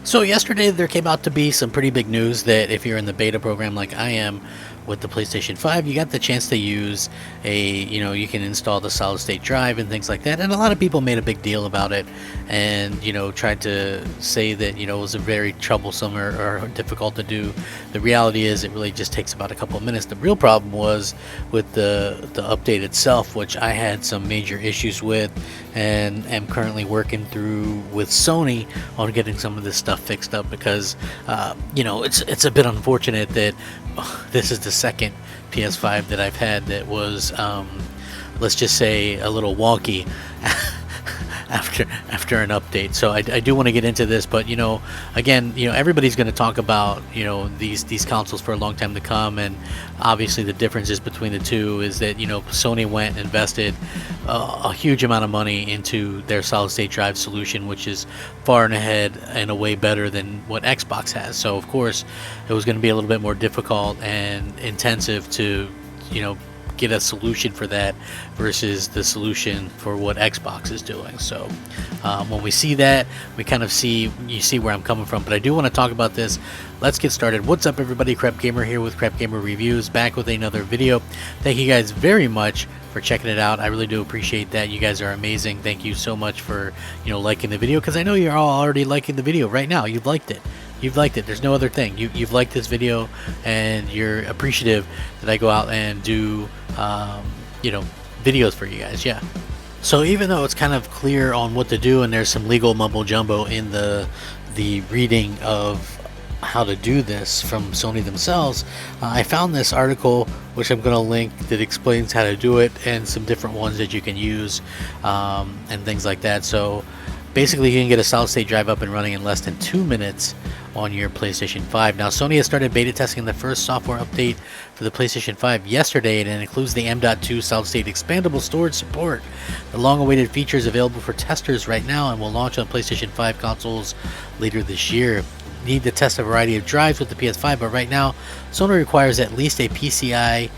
So yesterday there came out to be some pretty big news that if you're in the beta program like I am with the PlayStation 5, you got the chance to use you can install the solid state drive and things like that. And a lot of people made a big deal about it and, tried to say that, it was a very troublesome or difficult to do. The reality is it really just takes about a couple of minutes. The real problem was with the update itself, which I had some major issues with and am currently working through with Sony on getting some of this stuff fixed up because, it's a bit unfortunate that this is the second PS5 that I've had that was, let's just say, a little wonky after an update. So I do want to get into this, but again, everybody's going to talk about these consoles for a long time to come, and obviously the differences between the two is that Sony went and invested a huge amount of money into their solid state drive solution, which is far and ahead and a way better than what Xbox has. So of course it was going to be a little bit more difficult and intensive to get a solution for that versus the solution for what Xbox is doing. So when we see that, we kind of see where I'm coming from. But I do want to talk about this. Let's get started. What's up, everybody? Crapgamer here with Crapgamer Reviews, back with another video. Thank you guys very much for checking it out. I really do appreciate that. You guys are amazing. Thank you so much for liking the video, because I know you're all already liking the video right now. You've liked it. There's no other thing. You've liked this video, and you're appreciative that I go out and do videos for you guys. Yeah. So even though it's kind of clear on what to do, and there's some legal mumbo jumbo in the reading of how to do this from Sony themselves, I found this article which I'm going to link that explains how to do it and some different ones that you can use and things like that. So basically you can get a solid state drive up and running in less than 2 minutes on your PlayStation 5. Now, Sony has started beta testing the first software update for the PlayStation 5 yesterday, and it includes the M.2 solid state expandable storage support. The long-awaited feature is available for testers right now and will launch on PlayStation 5 consoles later this year. You need to test a variety of drives with the PS5, but right now Sony requires at least a PCI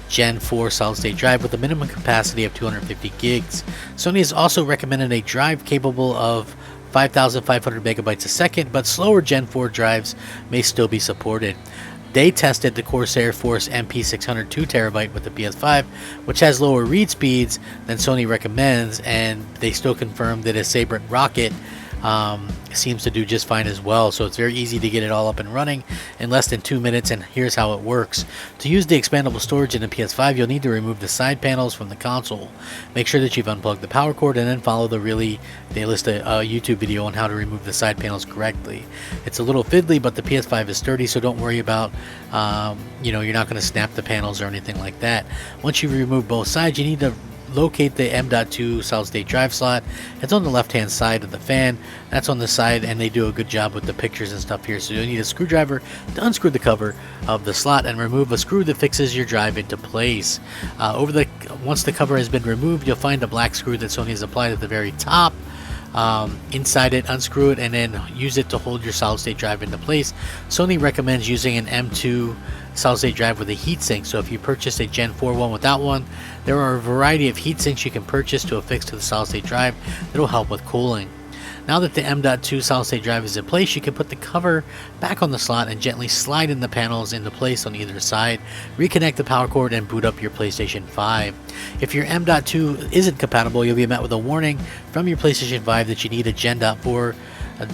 Gen 4 solid state drive with a minimum capacity of 250 gigs. Sony has also recommended a drive capable of 5,500 megabytes a second, but slower Gen 4 drives may still be supported. They tested the Corsair Force MP600 2TB with the PS5, which has lower read speeds than Sony recommends, and they still confirmed that a Sabrent Rocket seems to do just fine as well. So it's very easy to get it all up and running in less than 2 minutes, and here's how it works. To use the expandable storage in the PS5, you'll need to remove the side panels from the console. Make sure that you've unplugged the power cord, and then follow they list a YouTube video on how to remove the side panels correctly. It's a little fiddly, but the PS5 is sturdy, so don't worry about you're not going to snap the panels or anything like that. Once you've removed both sides, you need to locate the M.2 solid state drive slot. It's on the left hand side of the fan. That's on the side, and they do a good job with the pictures and stuff here. So you'll need a screwdriver to unscrew the cover of the slot and remove a screw that fixes your drive into place. Once the cover has been removed, you'll find a black screw that Sony has applied at the very top. Inside it, unscrew it, and then use it to hold your solid state drive into place. Sony recommends using an M.2 solid state drive with a heatsink. So if you purchase a Gen 4 one without one, there are a variety of heatsinks you can purchase to affix to the solid state drive that will help with cooling. Now that the M.2 solid state drive is in place, you can put the cover back on the slot and gently slide in the panels into place on either side. Reconnect the power cord and boot up your PlayStation 5. If your M.2 isn't compatible, you'll be met with a warning from your PlayStation 5 that you need a Gen 4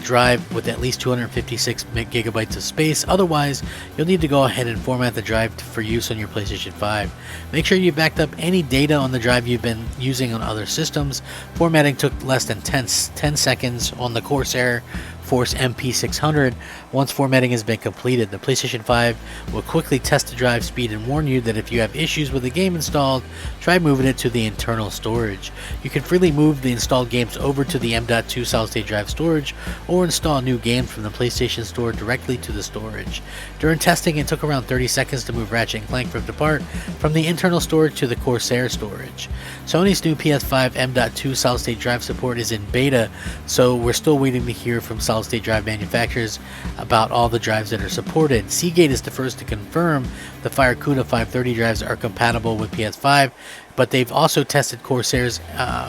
drive with at least 256 gigabytes of space. Otherwise, you'll need to go ahead and format the drive for use on your PlayStation 5. Make sure you backed up any data on the drive you've been using on other systems. Formatting took less than 10 seconds on the Corsair Force MP600. Once formatting has been completed, the PlayStation 5 will quickly test the drive speed and warn you that if you have issues with the game installed, try moving it to the internal storage. You can freely move the installed games over to the M.2 solid state drive storage, or install new games from the PlayStation Store directly to the storage. During testing, it took around 30 seconds to move Ratchet & Clank Rift Apart from the internal storage to the Corsair storage. Sony's new PS5 M.2 solid state drive support is in beta, so we're still waiting to hear from solid state drive manufacturers about all the drives that are supported. Seagate is the first to confirm the Firecuda 530 drives are compatible with PS5, but they've also tested Corsair's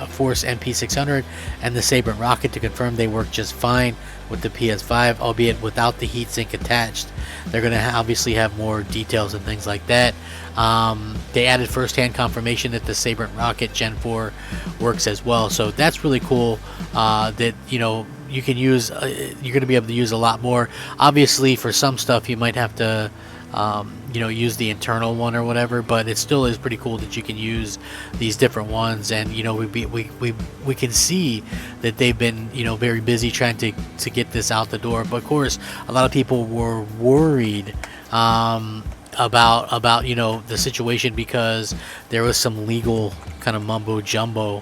Force MP600 and the Sabre rocket to confirm they work just fine with the PS5, albeit without the heatsink attached. They're going to obviously have more details and things like that. They added first-hand confirmation that the Sabre rocket Gen 4 works as well, so that's really cool. That you can use, you're going to be able to use a lot more. Obviously, for some stuff, you might have to use the internal one or whatever, but it still is pretty cool that you can use these different ones. And we can see that they've been very busy trying to get this out the door. But of course, a lot of people were worried about the situation, because there was some legal kind of mumbo jumbo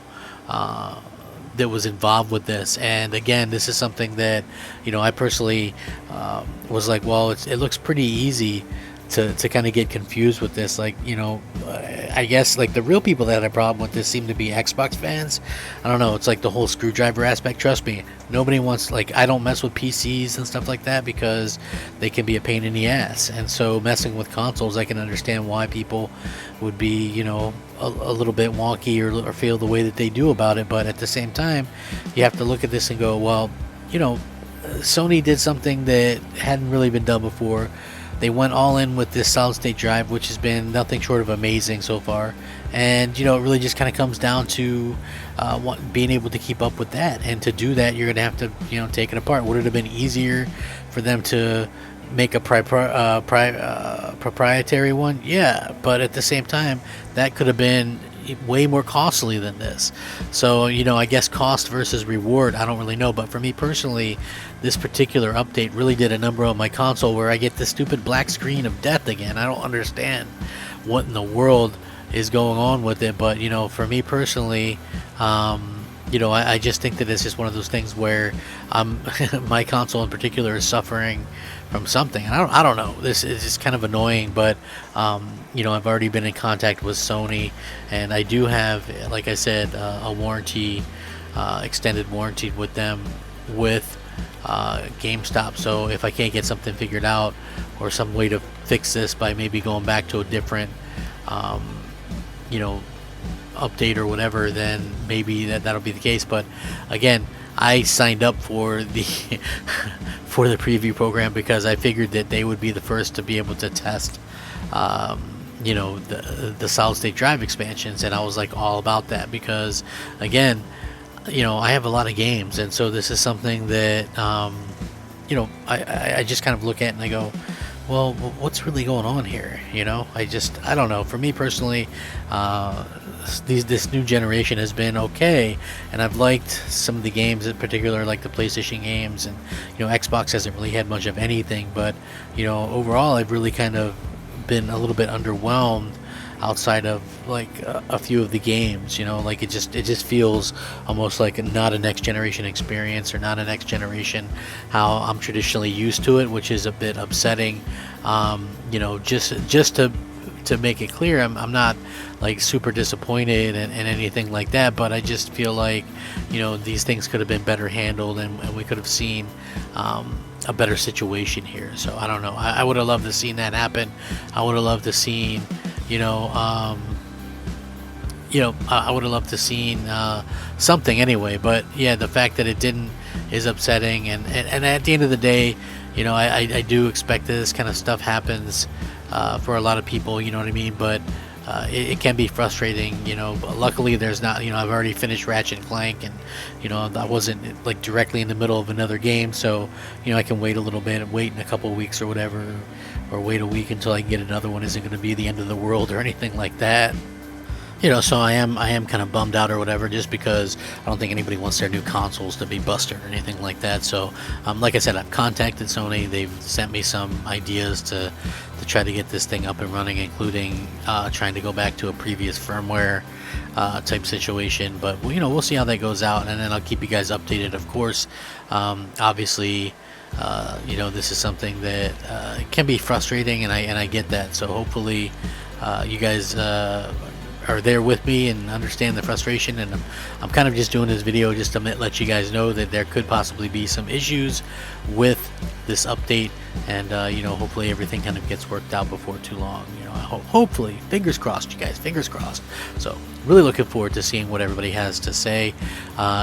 that was involved with this. And again, this is something that I personally was like, well, it looks pretty easy to kind of get confused with this. Like, I guess like the real people that had a problem with this seem to be Xbox fans. I don't know, it's like the whole screwdriver aspect. Trust me, nobody wants, like, I don't mess with PCs and stuff like that because they can be a pain in the ass. And so messing with consoles, I can understand why people would be a little bit wonky or feel the way that they do about it. But at the same time, you have to look at this and go, well, Sony did something that hadn't really been done before. They went all in with this solid state drive, which has been nothing short of amazing so far. And it really just kind of comes down to being able to keep up with that. And to do that, you're going to have to take it apart. Would it have been easier for them to make a proprietary one? Yeah, but at the same time, that could have been way more costly than this. So I guess cost versus reward, I don't really know. But for me personally, this particular update really did a number on my console, where I get this stupid black screen of death again. I don't understand what in the world is going on with it. But for me personally, I just think that it's just one of those things where my console in particular is suffering from something. And I don't know. This is just kind of annoying, but I've already been in contact with Sony, and I do have, like I said, a warranty, extended warranty with them with GameStop. So if I can't get something figured out, or some way to fix this by maybe going back to a different update or whatever, then maybe that'll be the case. But again, I signed up for the for the preview program because I figured that they would be the first to be able to test the solid state drive expansions, and I was like all about that because again, I have a lot of games, and so this is something that I just kind of look at and I go, well, what's really going on here? I don't know. For me personally, this new generation has been okay, and I've liked some of the games, in particular, like the PlayStation games, and Xbox hasn't really had much of anything. But overall, I've really kind of been a little bit underwhelmed outside of like a few of the games. Like it just feels almost like not a next generation experience, or not a next generation how I'm traditionally used to it, which is a bit upsetting. Just to make it clear, I'm not like super disappointed and anything like that, but I just feel like these things could have been better handled, and we could have seen a better situation here. So I don't know. I would have loved to seen that happen. I would have loved to seen I would have loved to seen something anyway. But yeah, the fact that it didn't is upsetting, and at the end of the day, I do expect that this kind of stuff happens for a lot of people, you know what I mean? But it can be frustrating, but luckily there's not, I've already finished Ratchet and Clank, and I wasn't like directly in the middle of another game, so I can wait a little bit and wait in a couple of weeks or whatever, or wait a week until I can get another one. Isn't going to be the end of the world or anything like that. So I am kind of bummed out or whatever, just because I don't think anybody wants their new consoles to be busted or anything like that. So, like I said, I've contacted Sony. They've sent me some ideas to try to get this thing up and running, including trying to go back to a previous firmware type situation. But we'll see how that goes out, and then I'll keep you guys updated. Of course, obviously, this is something that can be frustrating, and I get that. So hopefully, you guys are there with me and understand the frustration, and I'm kind of just doing this video just to let you guys know that there could possibly be some issues with this update, and you know, hopefully everything kind of gets worked out before too long. You know, hopefully, fingers crossed, you guys, fingers crossed. So really looking forward to seeing what everybody has to say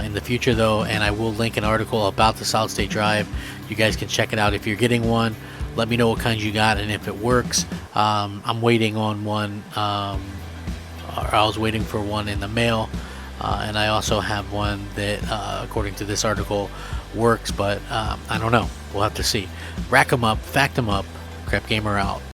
in the future though, and I will link an article about the solid state drive. You guys can check it out if you're getting one. Let me know what kinds you got and if it works. I'm waiting on one, or I was waiting for one in the mail, and I also have one that according to this article works, but I don't know, we'll have to see. Rack 'em up, fact 'em up. Crap Gamer out.